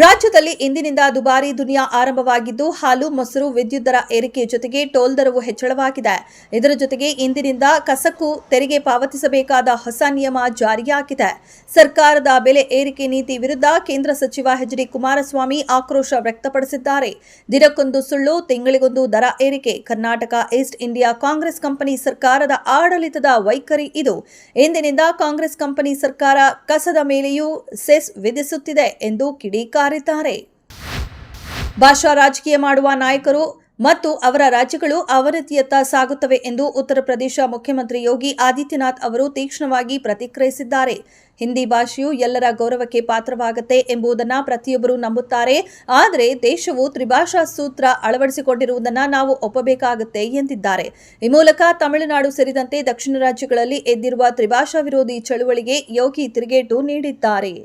ರಾಜ್ಯದಲ್ಲಿ ಇಂದಿನಿಂದ ದುಬಾರಿ ದುನಿಯಾ ಆರಂಭವಾಗಿದ್ದು ಹಾಲು ಮೊಸರು ವಿದ್ಯುತ್ ದರ ಏರಿಕೆ ಜೊತೆಗೆ ಟೋಲ್ ದರವು ಹೆಚ್ಚಳವಾಗಿದೆ. ಇದರ ಜೊತೆಗೆ ಇಂದಿನಿಂದ ಕಸಕ್ಕೂ ತೆರಿಗೆ ಪಾವತಿಸಬೇಕಾದ ಹೊಸ ನಿಯಮ ಜಾರಿಯಾಗಿದೆ. ಸರ್ಕಾರದ ಬೆಲೆ ಏರಿಕೆ ನೀತಿ ವಿರುದ್ಧ ಕೇಂದ್ರ ಸಚಿವ ಎಚ್ ಡಿ ಕುಮಾರಸ್ವಾಮಿ ಆಕ್ರೋಶ ವ್ಯಕ್ತಪಡಿಸಿದ್ದಾರೆ. ದಿನಕ್ಕೊಂದು ಸುಳ್ಳು, ತಿಂಗಳಿಗೊಂದು ದರ ಏರಿಕೆ. Karnataka East India Congress company ಸರ್ಕಾರದ ಆಡಳಿತದ ವೈಖರಿ ಇದು. ಇಂದಿನಿಂದ ಕಾಂಗ್ರೆಸ್ ಕಂಪನಿ ಸರ್ಕಾರ ಕಸದ ಮೇಲೆಯೂ ಸೆಸ್ ವಿಧಿಸುತ್ತಿದೆ ಎಂದು ಕಿಡಿಕಾರಿದ್ದಾರೆ. ಭಾಷಾ ರಾಜಕೀಯ ಮಾಡುವ ನಾಯಕರು ಮತ್ತು ಅವರ ರಾಜ್ಯಗಳು ಅವನತಿಯತ್ತ ಸಾಗುತ್ತವೆ ಎಂದು ಉತ್ತರ ಪ್ರದೇಶ ಮುಖ್ಯಮಂತ್ರಿ ಯೋಗಿ ಆದಿತ್ಯನಾಥ್ ಅವರು ತೀಕ್ಷ್ಣವಾಗಿ ಪ್ರತಿಕ್ರಿಯಿಸಿದ್ದಾರೆ. ಹಿಂದಿ ಭಾಷೆಯು ಎಲ್ಲರ ಗೌರವಕ್ಕೆ ಪಾತ್ರವಾಗುತ್ತೆ ಎಂಬುದನ್ನು ಪ್ರತಿಯೊಬ್ಬರು ನಂಬುತ್ತಾರೆ. ಆದರೆ ದೇಶವು ತ್ರಿಭಾಷಾ ಸೂತ್ರ ಅಳವಡಿಸಿಕೊಂಡಿರುವುದನ್ನು ನಾವು ಒಪ್ಪಬೇಕಾಗುತ್ತೆ ಎಂದಿದ್ದಾರೆ. ಈ ಮೂಲಕ ತಮಿಳುನಾಡು ಸೇರಿದಂತೆ ದಕ್ಷಿಣ ರಾಜ್ಯಗಳಲ್ಲಿ ಎದ್ದಿರುವ ತ್ರಿಭಾಷಾ ವಿರೋಧಿ ಚಳುವಳಿಗೆ ಯೋಗಿ ತಿರುಗೇಟು ನೀಡಿದ್ದಾರೆ.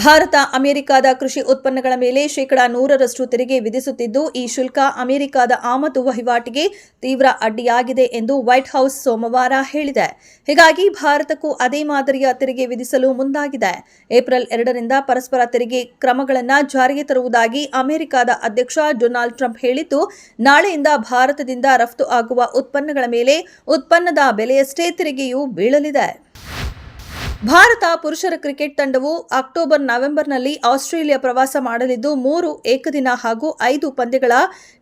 ಭಾರತ ಅಮೆರಿಕದ ಕೃಷಿ ಉತ್ಪನ್ನಗಳ ಮೇಲೆ 100% ತೆರಿಗೆ ವಿಧಿಸುತ್ತಿದ್ದು, ಈ ಶುಲ್ಕ ಅಮೆರಿಕದ ಆಮದು ವಹಿವಾಟಿಗೆ ತೀವ್ರ ಅಡ್ಡಿಯಾಗಿದೆ ಎಂದು ವೈಟ್ ಹೌಸ್ ಸೋಮವಾರ ಹೇಳಿದೆ. ಹೀಗಾಗಿ ಭಾರತಕ್ಕೂ ಅದೇ ಮಾದರಿಯ ತೆರಿಗೆ ವಿಧಿಸಲು ಮುಂದಾಗಿದೆ. ಏಪ್ರಿಲ್ 2ರಿಂದ ಪರಸ್ಪರ ತೆರಿಗೆ ಕ್ರಮಗಳನ್ನು ಜಾರಿಗೆ ತರುವುದಾಗಿ ಅಮೆರಿಕದ ಅಧ್ಯಕ್ಷ ಡೊನಾಲ್ಡ್ ಟ್ರಂಪ್ ಹೇಳಿದ್ದು, ನಾಳೆಯಿಂದ ಭಾರತದಿಂದ ರಫ್ತು ಆಗುವ ಉತ್ಪನ್ನಗಳ ಮೇಲೆ ಉತ್ಪನ್ನದ ಬೆಲೆಯಷ್ಟೇ ತೆರಿಗೆಯೂ ಬೀಳಲಿದೆ. ಭಾರತ ಪುರುಷರ ಕ್ರಿಕೆಟ್ ತಂಡವು ಅಕ್ಟೋಬರ್-ನವೆಂಬರ್ನಲ್ಲಿ ಆಸ್ಟ್ರೇಲಿಯಾ ಪ್ರವಾಸ ಮಾಡಲಿದ್ದು 3 ಏಕದಿನ ಹಾಗೂ 5 ಪಂದ್ಯಗಳ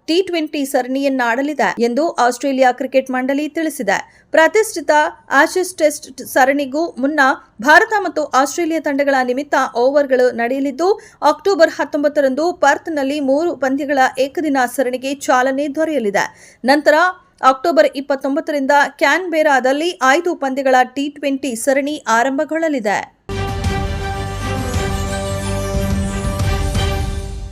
ಟಿ20 ಸರಣಿಯನ್ನಾಡಲಿದೆ ಎಂದು ಆಸ್ಟ್ರೇಲಿಯಾ ಕ್ರಿಕೆಟ್ ಮಂಡಳಿ ತಿಳಿಸಿದೆ. ಪ್ರತಿಷ್ಠಿತ ಆಶೀಸ್ ಟೆಸ್ಟ್ ಸರಣಿಗೂ ಮುನ್ನ ಭಾರತ ಮತ್ತು ಆಸ್ಟ್ರೇಲಿಯಾ ತಂಡಗಳ ನಿಮಿತ್ತ ಓವರ್ಗಳು ನಡೆಯಲಿದ್ದು, ಅಕ್ಟೋಬರ್ 19ರಂದು ಪರ್ತ್ನಲ್ಲಿ 3 ಪಂದ್ಯಗಳ ಏಕದಿನ ಸರಣಿಗೆ ಚಾಲನೆ ದೊರೆಯಲಿದೆ. ನಂತರ ಅಕ್ಟೋಬರ್ 29ರಿಂದ ಕ್ಯಾನ್ಬೆರಾದಲ್ಲಿ 5 ಪಂದ್ಯಗಳ ಟಿ20 ಸರಣಿ ಆರಂಭಗೊಳ್ಳಲಿದೆ.